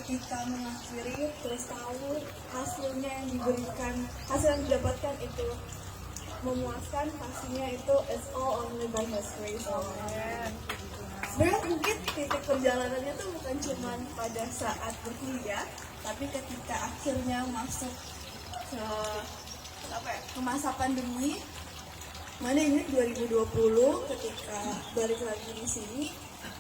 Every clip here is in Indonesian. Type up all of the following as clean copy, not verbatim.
ketika mengakhiri terus tahu hasilnya yang diberikan, hasil yang didapatkan itu memuaskan, pastinya itu it's all only by His grace. Sebenarnya mungkin titik perjalanannya tuh bukan cuma pada saat berkuliah, tapi ketika akhirnya masuk ke ke masa pandemi. Mana ini 2020 ketika balik lagi di sini,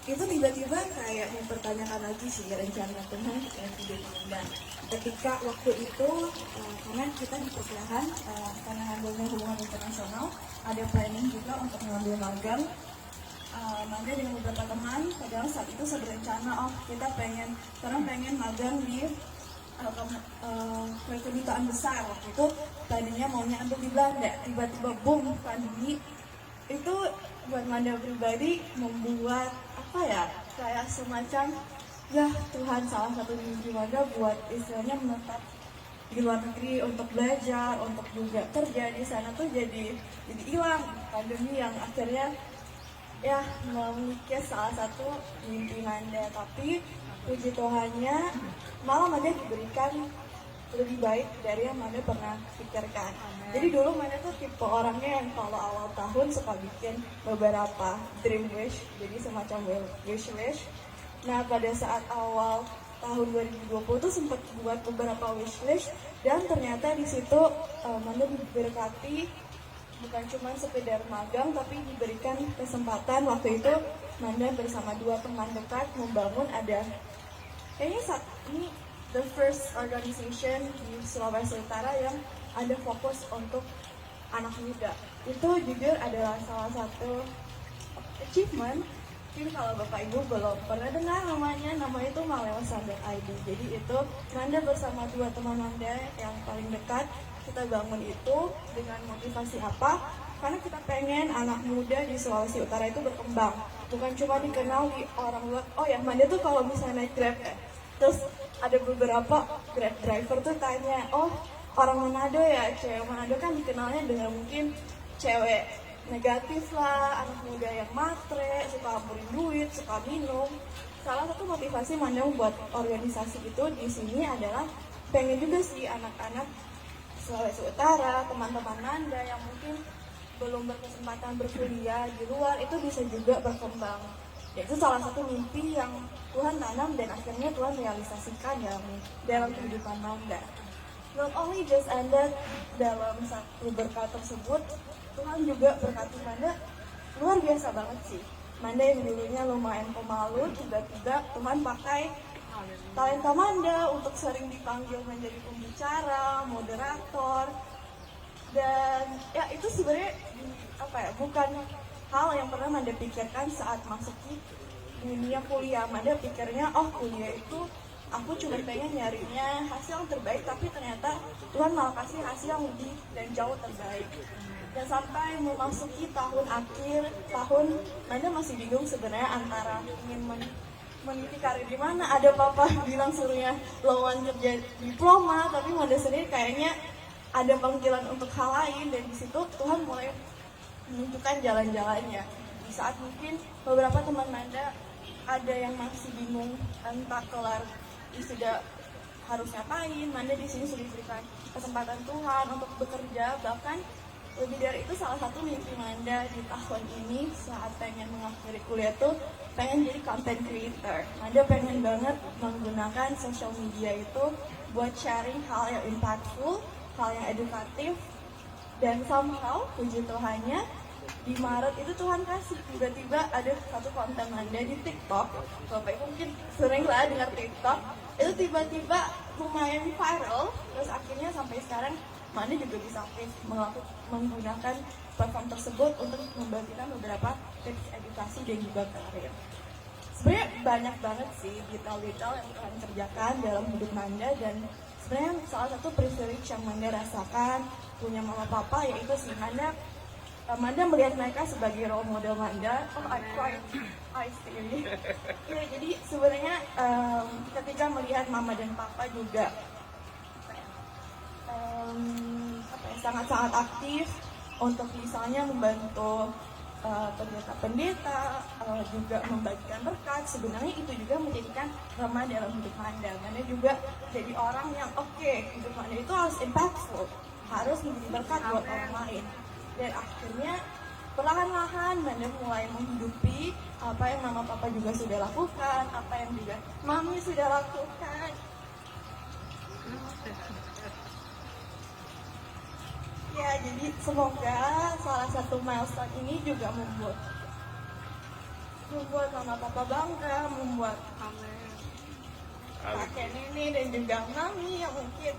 itu tiba-tiba kayak mempertanyakan lagi sih rencana Tuhan yang hidup Anda. Ketika waktu itu, karena kita di perkuliahan, karena ngambilnya hubungan internasional, ada planning juga untuk mengambil magang. Manda dengan beberapa teman, padahal saat itu saya berencana, kita pengen magang di kedutaan besar. Waktu itu tadinya maunya ambil di Belanda, tiba-tiba boom pandemi. Itu buat Manda pribadi membuat kayak semacam Tuhan salah satu mimpi Manda buat istilahnya menetap di luar negeri untuk belajar, untuk juga kerja di sana tuh jadi hilang. Pandemi yang akhirnya mengikis salah satu mimpi Manda. Tapi puji Tuhannya malah Manda diberikan lebih baik dari yang Manda pernah pikirkan. Jadi dulu Manda tuh tipe orangnya yang kalau awal tahun suka bikin beberapa dream wish, jadi semacam wish. Nah pada saat awal tahun 2020 tuh sempat buat beberapa wish list, dan ternyata di situ Manda diberkati bukan cuma sekedar magang, tapi diberikan kesempatan. Waktu itu Manda bersama 2 teman dekat membangun kayaknya saat ini the first organization di Sulawesi Utara yang ada fokus untuk anak muda. Itu jujur adalah salah satu achievement. Mungkin kalau Bapak Ibu belum pernah dengar nama itu Malewasan.id. Jadi itu Manda bersama 2 teman Manda yang paling dekat, kita bangun itu dengan motivasi apa? Karena kita pengen anak muda di Sulawesi Utara itu berkembang. Bukan cuma dikenal di orang luar. Manda tuh kalau misalnya naik Grab terus ada beberapa Grab driver tuh tanya, orang Manado ya, cewek Manado kan dikenalnya dengan mungkin cewek negatif lah, anak muda yang matre, suka ampurin duit, suka minum. Salah satu motivasi Manda membuat organisasi itu di sini adalah pengen juga sih anak-anak Sulawesi Utara, teman-teman Manda yang mungkin belum berkesempatan berkuliah di luar itu bisa juga berkembang. Itu salah satu mimpi yang Tuhan tanam dan akhirnya Tuhan realisasikan dalam kehidupan Manda. Not only just ended dalam satu berkat tersebut, Tuhan juga berkati Manda luar biasa banget sih. Manda yang dulunya lumayan pemalu, tiba-tiba Tuhan pakai talenta Manda untuk sering dipanggil menjadi pembicara, moderator. Dan itu sebenarnya bukan hal yang pernah Manda pikirkan saat masuk di dunia kuliah. Manda pikirnya kuliah itu aku cuma pengen nyarinya hasil yang terbaik, tapi ternyata Tuhan malah kasih hasil yang lebih dan jauh terbaik. Dan sampai memasuki tahun akhir Manda masih bingung sebenarnya antara ingin meniti karir di mana. Ada papa bilang suruhnya lowongan kerja diploma, tapi Manda sendiri kayaknya ada panggilan untuk hal lain, dan di situ Tuhan mulai menunjukkan jalan-jalannya. Di saat mungkin beberapa teman Manda ada yang masih bingung entah kelar sudah harus ngapain, Manda di sini sudah diberikan kesempatan Tuhan untuk bekerja. Bahkan lebih dari itu, salah satu mimpi Manda di tahun ini saat pengen mengakhiri kuliah tuh pengen jadi content creator. Manda pengen banget menggunakan social media itu buat sharing hal yang impactful, hal yang edukatif. Dan somehow puji Tuhannya di Maret itu Tuhan kasih tiba-tiba ada satu konten Manda di TikTok. Bapak Ibu mungkin sering lah dengar TikTok, itu tiba-tiba lumayan viral. Terus akhirnya sampai sekarang Manda juga bisa aktif menggunakan platform tersebut untuk membagikan beberapa tips edukasi dan juga karir. Sebenarnya banyak banget sih detail-detail yang Tuhan kerjakan dalam hidup Manda, dan sebenarnya salah satu privilege yang Manda rasakan punya mama papa yaitu si Manda melihat mereka sebagai role model Manda. I see. Jadi sebenarnya ketika melihat mama dan papa juga sangat-sangat aktif untuk misalnya membantu pendeta-pendeta, juga membagikan berkat. Sebenarnya itu juga menjadikan remah dalam hidup Manda. Manda juga jadi orang yang hidup Manda itu harus impactful, harus menjadi berkat buat orang lain. Dan akhirnya perlahan-lahan Manda mulai menghidupi apa yang mama papa juga sudah lakukan, apa yang juga mami sudah lakukan. Ya, jadi semoga salah satu milestone ini juga membuat mama papa bangga, membuat kakek nenek dan juga mami yang mungkin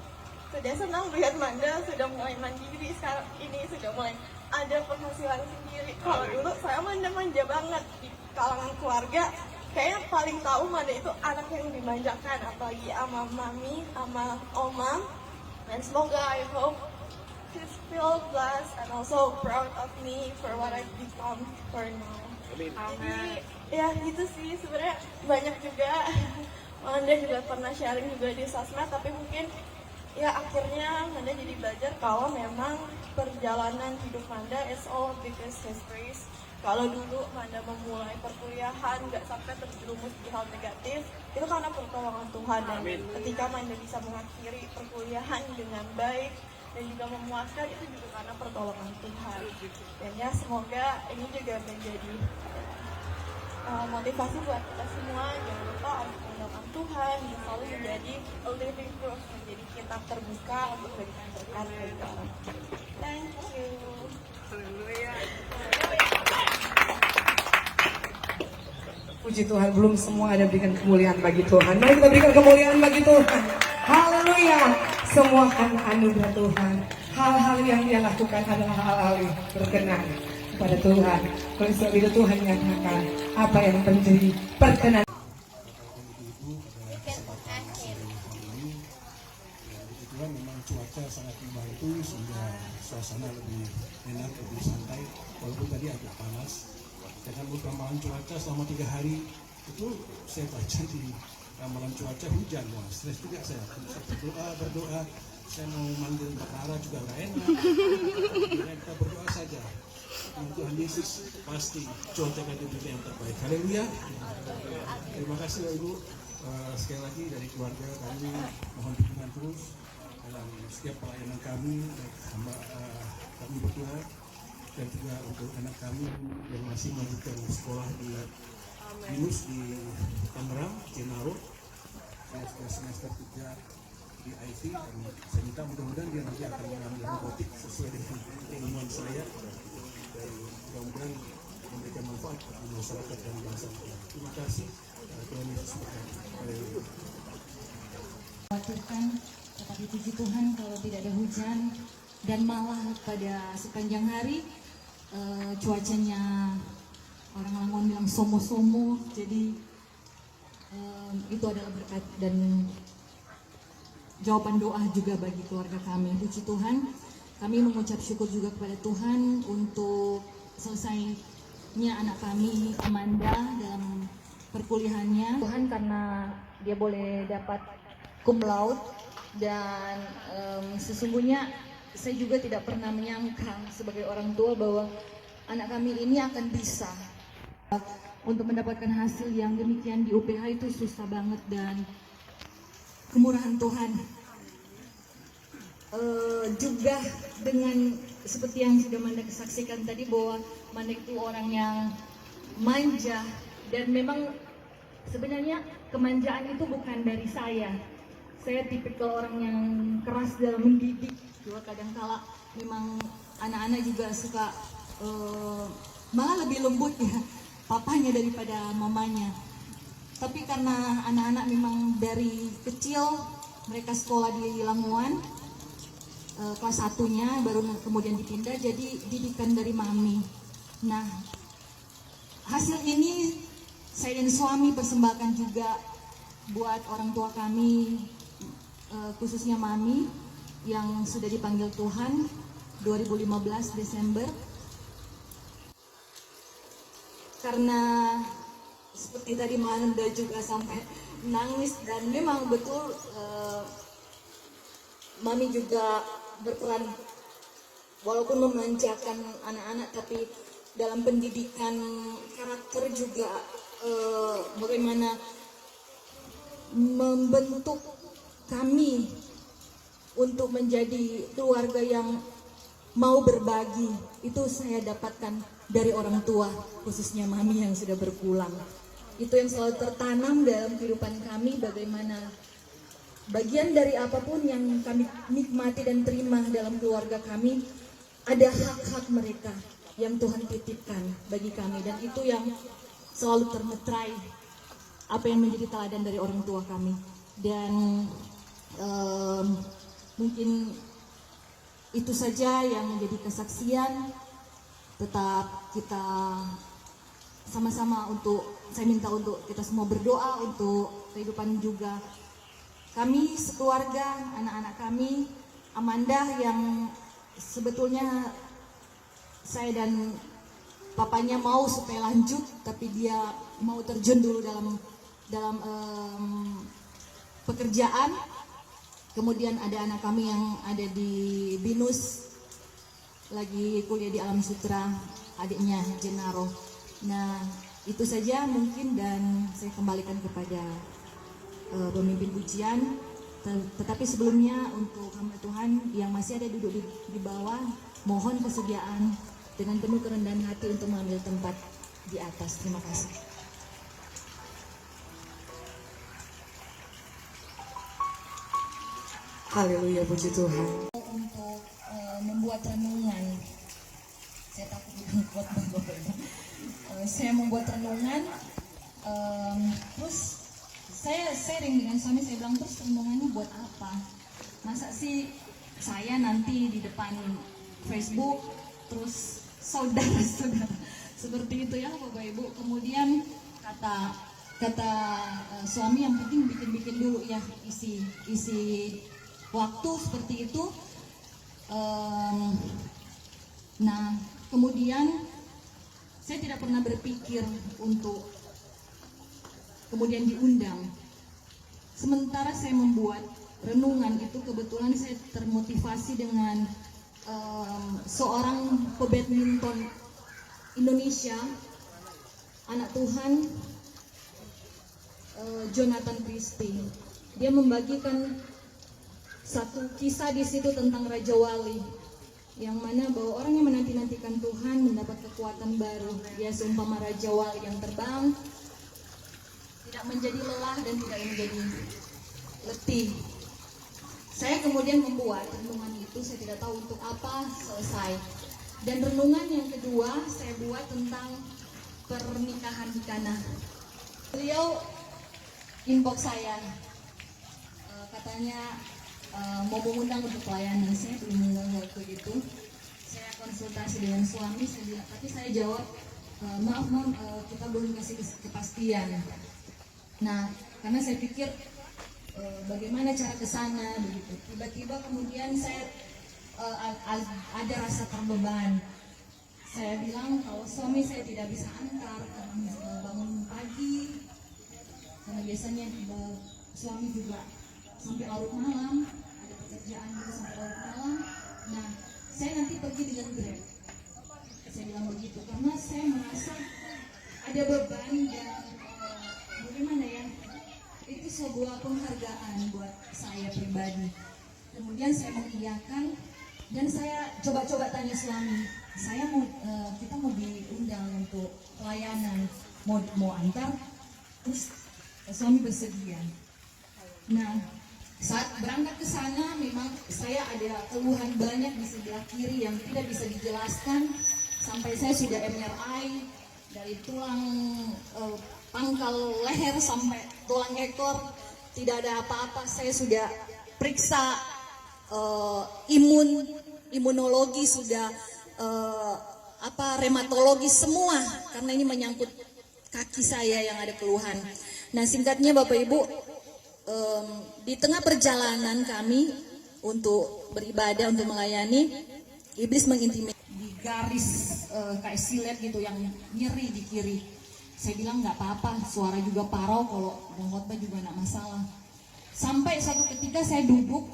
sudah senang melihat Manda sudah mulai mandiri sekarang ini, sudah mulai ada penghasilan sendiri. Kalau dulu saya manja banget di kalangan keluarga, kayaknya paling tahu Manda itu anak yang dimanjakan, apalagi sama mami, sama oma. Dan semoga I hope she's feel blessed and also proud of me for what I've become for now. Jadi ya gitu sih, sebenarnya banyak juga. Manda juga pernah sharing juga di sosmed, tapi mungkin ya akhirnya Manda jadi belajar kalau memang perjalanan hidup Manda is all because His grace. Kalau dulu Manda memulai perkuliahan nggak sampai terjerumus di hal negatif, itu karena pertolongan Tuhan. Dan ketika Manda bisa mengakhiri perkuliahan dengan baik dan juga memuaskan, itu juga karena pertolongan Tuhan. Dan ya semoga ini juga menjadi motivasi buat kita semua. Jangan lupa harus mengandalkan Tuhan, dan selalu menjadi a living proof, menjadi kitab terbuka untuk berikan berkat bagi orang. Thank you. Puji Tuhan, belum semua ada berikan kemuliaan bagi Tuhan. Mari kita berikan kemuliaan bagi Tuhan. Haleluya. Semua anugerah Tuhan. Hal-hal yang Dia lakukan adalah hal-hal yang berkenan kepada Tuhan. Oleh sebab itu Tuhan nyatakan apa yang menjadi perkenan. Kebetulan memang cuaca sangat membantu sehingga suasana lebih enak, lebih santai. Walaupun tadi agak panas. Dengan perkembangan cuaca selama 3 hari itu saya baca di ramalan cuaca hujan. Wah, stres juga saya. Berdoa. Saya mau manggil perkara juga nggak enak. Kita berdoa saja. Tuhan Yesus pasti cuaca akan diberi yang terbaik. Haleluya. Terima kasih Bapak Ibu. Sekali lagi dari keluarga kami mohon dukungan terus dalam setiap pelayanan kami, kami berdua, dan juga untuk anak kami yang masih melanjutkan sekolah di Binus di Tangerang, Cenaro. Saya sudah semester 3 di IT, dan saya minta mudah-mudahan dia nanti akan mengambil robotik sesuai dengan keinginan saya, dan mudah-mudahan memberikan manfaat bagi masyarakat dan bangsa. Terima kasih. Tuhan Yesus berkati. Khawatirkan, tetapi puji Tuhan kalau tidak ada hujan, dan malah pada sepanjang hari cuacanya orang Langon bilang somo-somo, jadi itu adalah berkat dan jawaban doa juga bagi keluarga kami. Puji Tuhan, kami mengucap syukur juga kepada Tuhan untuk selesainya anak kami Amanda dalam perkuliahannya. Tuhan karena dia boleh dapat cum laude, dan sesungguhnya saya juga tidak pernah menyangka sebagai orang tua bahwa anak kami ini akan bisa untuk mendapatkan hasil yang demikian di UPH. Itu susah banget, dan kemurahan Tuhan juga dengan seperti yang sudah Manda saksikan tadi, bahwa Manda itu orang yang manja, dan memang sebenarnya kemanjaan itu bukan dari saya. Saya tipikal orang yang keras dalam mendidik. Juga kadang-kala memang anak-anak juga suka malah lebih lembut ya papanya daripada mamanya. Tapi karena anak-anak memang dari kecil mereka sekolah di Lamongan, kelas 1-nya baru kemudian dipindah, jadi didikan dari mami. Nah, hasil ini saya dan suami persembahkan juga buat orang tua kami, khususnya mami yang sudah dipanggil Tuhan 2015 Desember. Karena seperti tadi Manda juga sampai nangis, dan memang betul mami juga berperan walaupun memanjakan anak-anak, tapi dalam pendidikan karakter juga bagaimana membentuk kami untuk menjadi keluarga yang mau berbagi. Itu saya dapatkan dari orang tua, khususnya mami yang sudah berpulang. Itu yang selalu tertanam dalam kehidupan kami, bagaimana bagian dari apapun yang kami nikmati dan terima dalam keluarga kami, ada hak-hak mereka yang Tuhan titipkan bagi kami, dan itu yang selalu termetrai apa yang menjadi teladan dari orang tua kami. Dan mungkin itu saja yang menjadi kesaksian. Tetap kita sama-sama saya minta untuk kita semua berdoa untuk kehidupan juga kami sekeluarga, anak-anak kami, Amanda yang sebetulnya saya dan papanya mau supaya lanjut, tapi dia mau terjun dulu dalam pekerjaan. Kemudian ada anak kami yang ada di BINUS, lagi kuliah di Alam Sutra, adiknya Jenaro. Nah, itu saja mungkin, dan saya kembalikan kepada pemimpin pujian. Tetapi sebelumnya untuk hamba Tuhan yang masih ada duduk di bawah, mohon kesediaan dengan penuh kerendahan hati untuk mengambil tempat di atas. Terima kasih. Haleluya, puji Tuhan. Untuk membuat renungan, saya takut bilang khotbah. Saya membuat renungan, terus saya sharing dengan suami, saya bilang, terus renungannya buat apa? Masa sih saya nanti di depan Facebook terus saudara-saudara seperti itu ya Bapak Ibu. Kemudian kata suami, yang penting bikin dulu ya, isi waktu seperti itu. Nah, kemudian saya tidak pernah berpikir untuk kemudian diundang. Sementara saya membuat renungan itu, kebetulan saya termotivasi dengan seorang pebadminton Indonesia, anak Tuhan, Jonathan Christie. Dia membagikan satu kisah di situ tentang Raja Wali, yang mana bahwa orang yang menanti-nantikan Tuhan mendapat kekuatan baru. Dia seumpama Raja Wali yang terbang, tidak menjadi lelah dan tidak menjadi letih. Saya kemudian membuat renungan itu, saya tidak tahu untuk apa selesai. Dan renungan yang kedua saya buat tentang pernikahan di Kana. Beliau inbox saya, katanya mau mengundang untuk pelayanan. Saya belum mengundang waktu itu. Saya konsultasi dengan suami, saya bilang, tapi saya jawab, maaf Mam, kita belum kasih kepastian. Nah, karena saya pikir bagaimana cara ke sana begitu. Tiba-tiba kemudian saya ada rasa terbeban. Saya bilang kalau suami saya tidak bisa antar karena bangun pagi, karena biasanya suami juga sampai larut malam, ada pekerjaan juga sampai larut malam. Nah, saya nanti pergi dengan Grab. Saya bilang begitu karena saya merasa ada beban, dan bagaimana ya, itu sebuah penghargaan buat saya pribadi. Kemudian saya mengiyakan, dan saya coba-coba tanya suami, kita mau diundang untuk pelayanan, mau antar. Terus suami bersedia. Nah, saat berangkat ke sana memang saya ada keluhan banyak di sebelah kiri yang tidak bisa dijelaskan, sampai saya sudah MRI dari tulang pangkal leher sampai tulang ekor, tidak ada apa-apa. Saya sudah periksa imunologi, sudah reumatologi semua, karena ini menyangkut kaki saya yang ada keluhan. Nah, singkatnya Bapak Ibu, di tengah perjalanan kami untuk beribadah, untuk melayani, iblis mengintimidasi di garis kayak silet gitu yang nyeri di kiri. Saya bilang nggak apa-apa, suara juga parau, kalau mau khotbah juga nggak masalah. Sampai suatu ketika saya duduk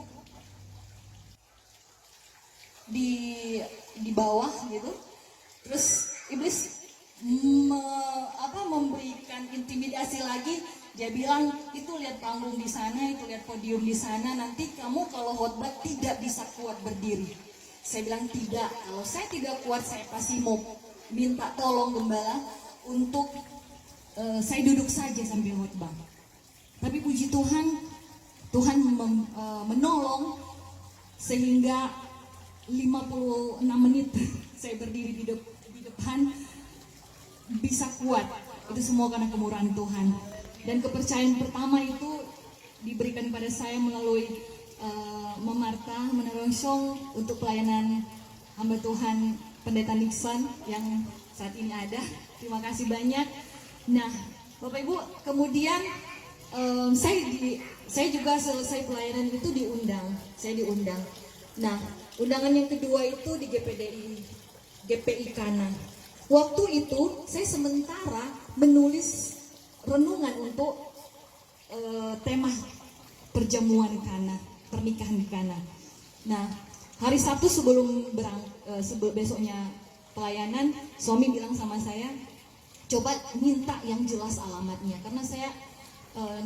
di bawah gitu, terus iblis memberikan intimidasi lagi. Dia bilang, itu lihat panggung di sana, itu lihat podium di sana, nanti kamu kalau khotbah tidak bisa kuat berdiri. Saya bilang tidak, kalau saya tidak kuat saya pasti mau minta tolong gembala untuk saya duduk saja sambil khotbah. Tapi puji Tuhan, Tuhan menolong sehingga 56 menit saya berdiri di depan bisa kuat. Itu semua karena kemurahan Tuhan. Dan kepercayaan pertama itu diberikan pada saya melalui Memarta menerongsong untuk pelayanan hamba Tuhan Pendeta Nixon yang saat ini ada. Terima kasih banyak. Nah, Bapak Ibu, kemudian saya juga selesai pelayanan itu diundang. Saya diundang. Nah, undangan yang kedua itu di GPI Kana. Waktu itu saya sementara menulis renungan untuk tema perjamuan Kana, pernikahan di Kana. Nah, hari Sabtu sebelum besoknya pelayanan, suami bilang sama saya, coba minta yang jelas alamatnya, karena saya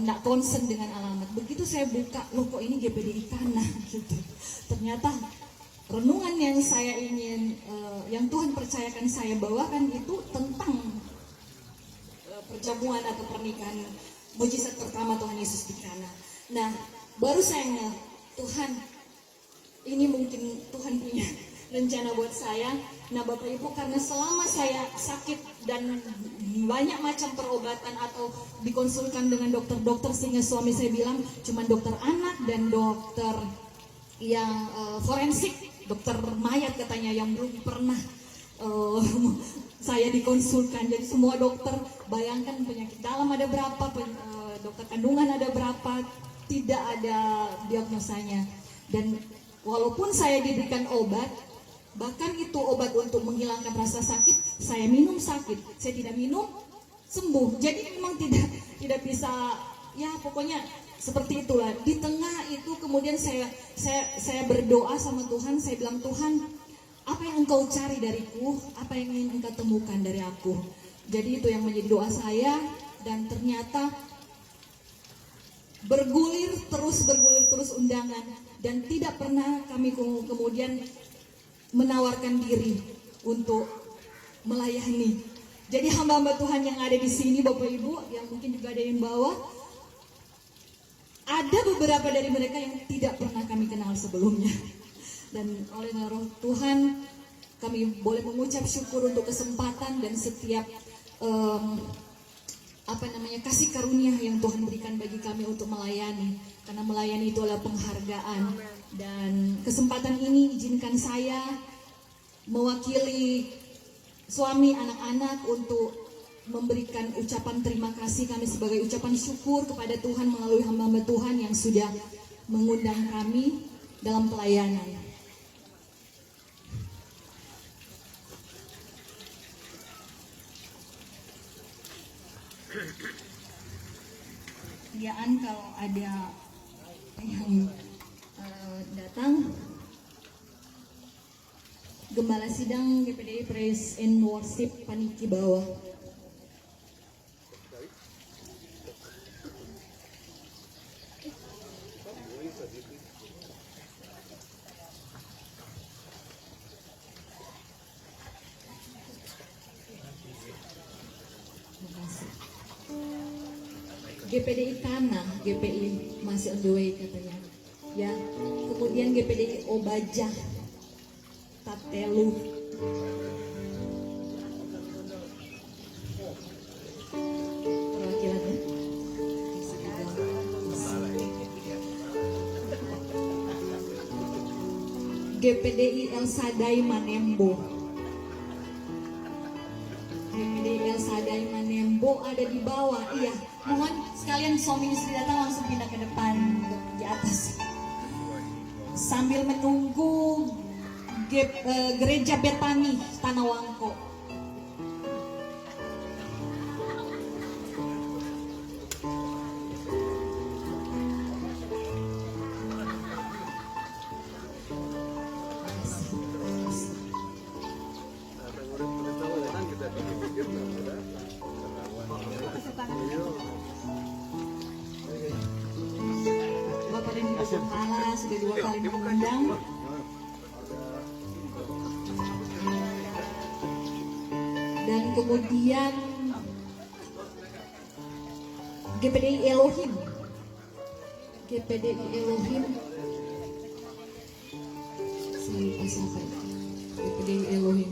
nggak concern dengan alamat. Begitu saya buka, loh kok ini GPDI Kana gitu. Ternyata renungan yang saya ingin, yang Tuhan percayakan saya bawakan itu tentang perjamuan atau pernikahan mujizat pertama Tuhan Yesus di Kana. Nah, baru saya Tuhan, ini mungkin Tuhan punya rencana buat saya. Nah, Bapak Ibu, karena selama saya sakit dan banyak macam perobatan atau dikonsulkan dengan dokter-dokter, sehingga suami saya bilang cuma dokter anak dan dokter yang forensik, dokter mayat katanya, yang belum pernah saya dikonsulkan. Jadi semua dokter, bayangkan penyakit dalam ada berapa, dokter kandungan ada berapa, tidak ada diagnosanya. Dan walaupun saya diberikan obat, bahkan itu obat untuk menghilangkan rasa sakit, saya minum sakit, saya tidak minum sembuh. Jadi memang tidak bisa, ya pokoknya seperti itulah. Di tengah itu kemudian saya berdoa sama Tuhan, saya bilang, Tuhan, apa yang Engkau cari dariku, apa yang ingin Engkau temukan dari aku. Jadi itu yang menjadi doa saya, dan ternyata bergulir terus undangan, dan tidak pernah kami kemudian menawarkan diri untuk melayani. Jadi hamba-hamba Tuhan yang ada di sini, Bapak Ibu, yang mungkin juga ada yang bawah, ada beberapa dari mereka yang tidak pernah kami kenal sebelumnya. Dan oleh Roh Tuhan kami boleh mengucap syukur untuk kesempatan dan setiap kasih karunia yang Tuhan berikan bagi kami untuk melayani, karena melayani itu adalah penghargaan. Dan kesempatan ini izinkan saya mewakili suami, anak-anak untuk memberikan ucapan terima kasih kami sebagai ucapan syukur kepada Tuhan melalui hamba-hamba Tuhan yang sudah mengundang kami dalam pelayanan. Sediaan kalau ada yang datang, Gembala Sidang GPDI Praise and Worship Paniki bawah. GPDI Kana, GPI masih on the way katanya. Ya, kemudian GPDI Obaja, Tatelu. Perwakilannya. GPDI El Sadai Manembo. GPDI El Sadai Manembo ada di bawah. Iya, mohon sekalian suami istri datang langsung pindah ke depan di atas. Sambil menunggu gereja Betani Tanah Wangko. Kala sudah 2 kali mengundang. Dan kemudian GPDI Elohim. GPDI Elohim. Saya lupa siapa itu. GPDI Elohim.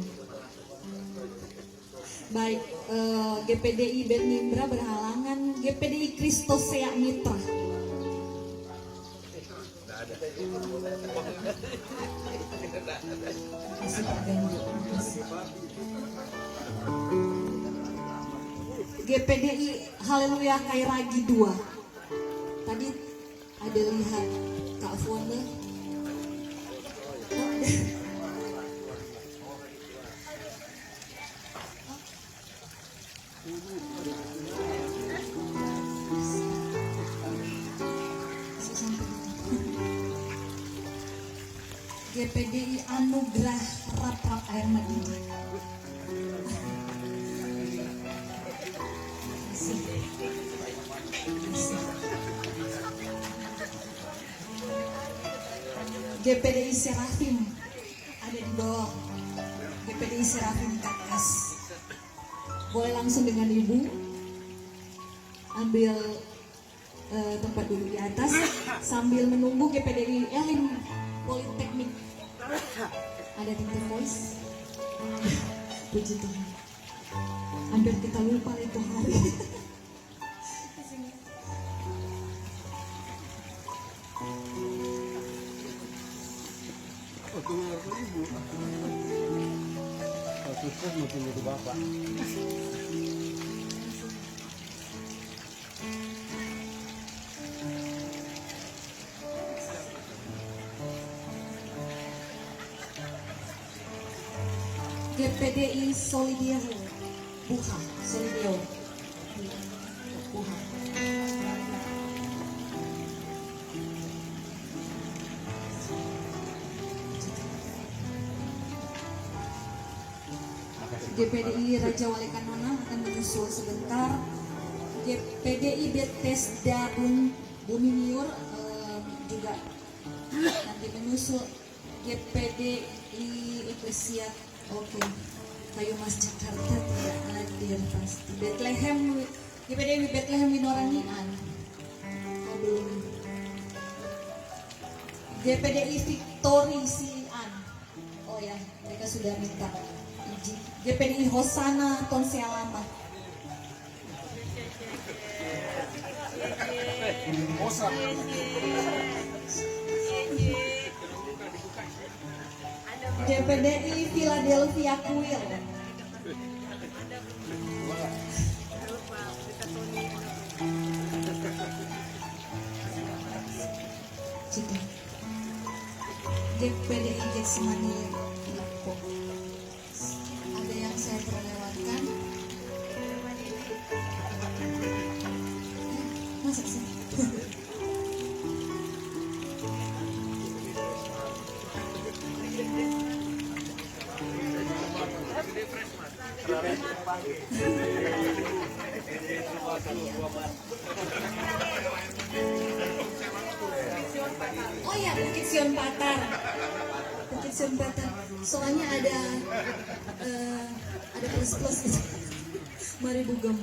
Baik, GPDI Benindra berhalangan. GPDI Kristosea Mitra. Kasih Pak Ganjo. GPDI Haleluya Kairagi 2. Tadi ada lihat Kak Fonda. GPDI Anugerah Rap Air Madinah. GPDI Serafim ada di bawah. GPDI Serafim Kakas. Boleh langsung dengan ibu ambil tempat duduk di atas sambil menunggu GPDI Elim Politeknik. Ada di The Voice. Puji Tuhan. Hampir kita lupa itu hari. Sukses mungkin itu Bapak. GPDI Solidio Buha. Solidio Buha. GPDI Raja Wali Kanona akan menyusul sebentar. GPDI Bethesda Bumi juga nanti menyusul. GPDI Eklesia, oke. Kayu Mas Jakarta tidak hadir pasti. Bethlehem, GPDI Bethlehem Winorangian. Oh, belum. GPDI Victory Sian. Oh ya, mereka sudah minta izin. GPDI Hosana Tonsialama. GPDI Philadelphia Kuil. GPDI Jasmani Lampung. Ada yang saya terlewatkan? Masuk sini. Oh ya, Bukit Sion Patar. Bukit Sion Patar. Soalnya ada plus gitu. Mari Bugem.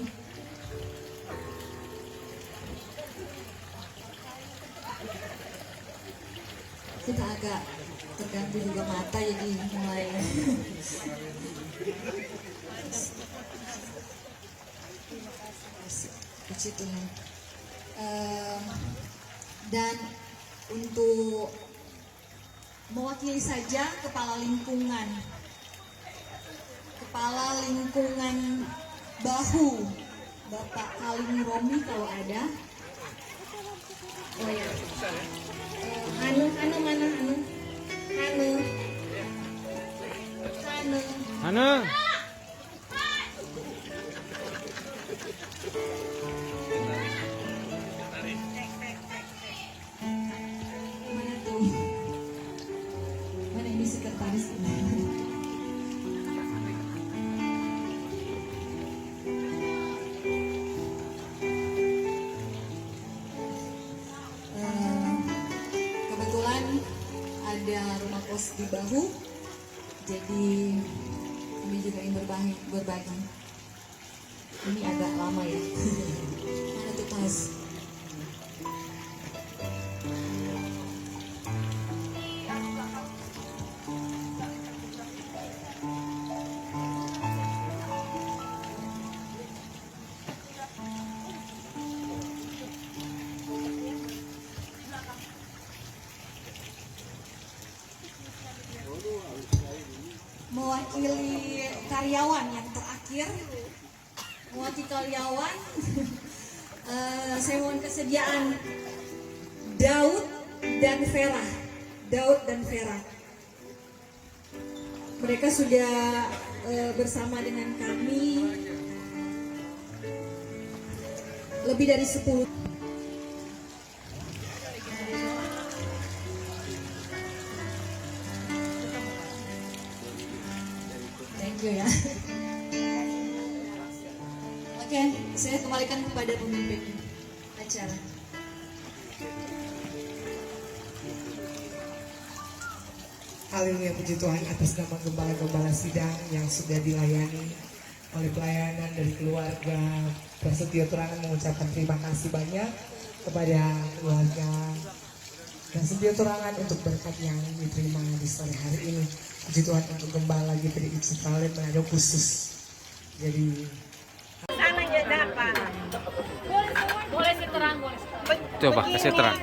Kita agak terganggu juga mata jadi mulai. Puji Tuhan. Dan untuk mewakili saja kepala lingkungan Bahu, Bapak Halim Romi kalau ada. Oh ya, Hanu mana Hanu. Mana tuh? Mana ini sekretaris? ada rumah kos di Bahu. Jadi kami juga ingin berbagi. Ini agak lama ya. Mana tuh tas? Mewakili karyawan yang terakhir, saya mohon kesediaan Daud dan Vera. Mereka sudah bersama dengan kami lebih dari 10. Thank you ya. Oke, saya kembalikan kepada pemimpin acara. Haleluya, puji Tuhan atas nama gembala-gembala sidang yang sudah dilayani oleh pelayanan dari keluarga Prasetyo Turangan. Mengucapkan terima kasih banyak kepada keluarga Prasetyo Turangan untuk berkat yang diterima di sore hari ini. Puji Tuhan untuk gembala GPDI Citraland Manado khusus. Jadi coba kasih terang.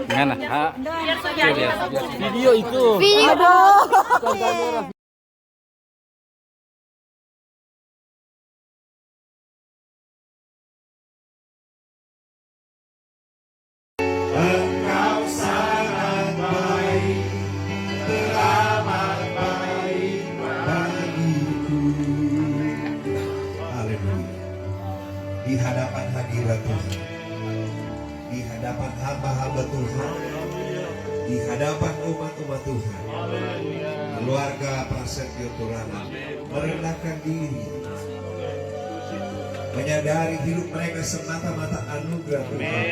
Gimana? Video itu. Engkau sangat baik, teramat baik bagiku. Haleluya. Di hadapan hadirat Tuhan, di hadapan hamba-hamba Tuhan, di hadapan umat-umat Tuhan, keluarga Prasetyo Turangan merendahkan diri, menyadari hidup mereka semata-mata anugerah Tuhan.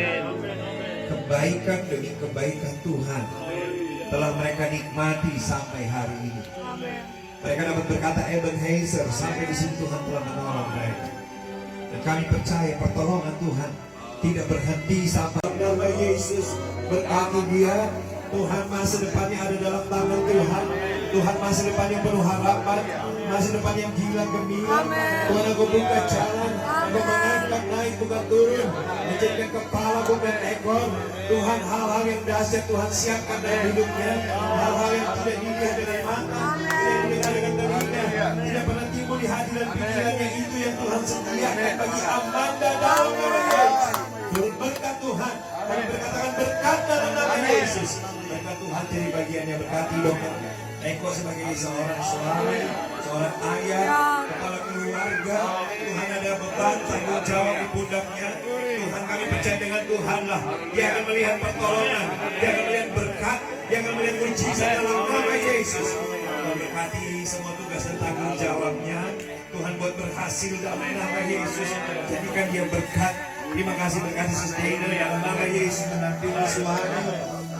Kebaikan demi kebaikan Tuhan telah mereka nikmati sampai hari ini. Mereka dapat berkata Ebenezer, sampai di sini Tuhan telah menolong mereka. Dan kami percaya pertolongan Tuhan tidak berhenti sampai nama Yesus. Berkati dia, Tuhan masa depannya ada dalam tangan Tuhan. Tuhan masa depan yang penuh harapan, masa depan yang gila gemilang. Tuhan, aku buka jalan, aku mengangkat naik bukan turun, menjadikan kepala bukan ekor. Tuhan, hal-hal yang dahsyat Tuhan siapkan dalam hidupnya, hal-hal yang tidak dilihat dengan mata, tidak didengar dengan telinga, tidak pernah timbul di hati dan pikirannya, itu yang Tuhan sediakan bagi Amanda dalam nama Yesus. Turun berkat Tuhan, kami berkatakan berkat dalam nama Yesus. Berkat Tuhan jadi bagiannya, berkati dokter Eko sebagai seorang suami, seorang ayah, kepala keluarga. Tuhan ada beban tanggung jawab di pundaknya. Tuhan, kami percaya dengan Tuhan lah. Dia akan melihat pertolongan, dia akan melihat berkat, dia akan melihat mujizat dalam nama Yesus. Berkati semua tugas dan tanggung jawabnya. Tuhan buat berhasil dalam nama Yesus. Jadikan dia berkat. Terima kasih berkati sustainer dalam nama Yesus, menampilkan suami.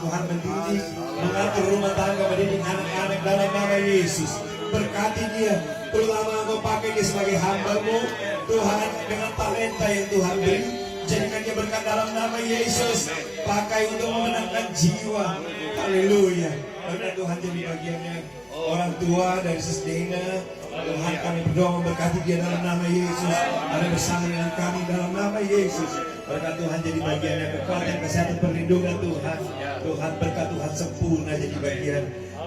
Tuhan mendidik, mengatur rumah tangga, mendidik anak-anak dalam nama Yesus. Berkati dia, terutama Engkau pakai dia sebagai hamba-Mu, Tuhan, dengan talenta yang Tuhan beri. Jadikan dia berkat dalam nama Yesus. Pakai untuk memenangkan jiwa. Haleluya. Berkat Tuhan jadi bagiannya orang tua dari Sesdena. Tuhan, kami berdoa memberkati dia dalam nama Yesus. Ada bersama dengan kami dalam nama Yesus. Berkat Tuhan jadi bagiannya, kekuatan kesehatan perlindungan Tuhan. Tuhan, berkat Tuhan sempurna jadi bagian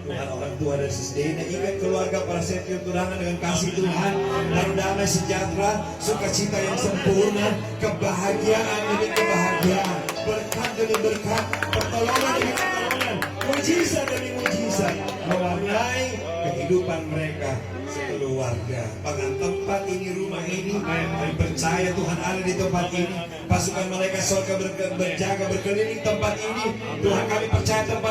Tuhan orang tua dari Sesdena. Ingat keluarga Prasetyo Turangan dengan kasih Tuhan, dan damai sejahtera, sukacita yang sempurna, kebahagiaan demi kebahagiaan, berkat demi berkat, pertolongan demi pertolongan, mujizat demi mujizat mewarnai kehidupan mereka sekeluarga. Bahkan tempat ini, rumah ini, kami percaya Tuhan ada di tempat ini. Pasukan malaikat surga berjaga berkeliling tempat ini. Tuhan, kami percaya tempat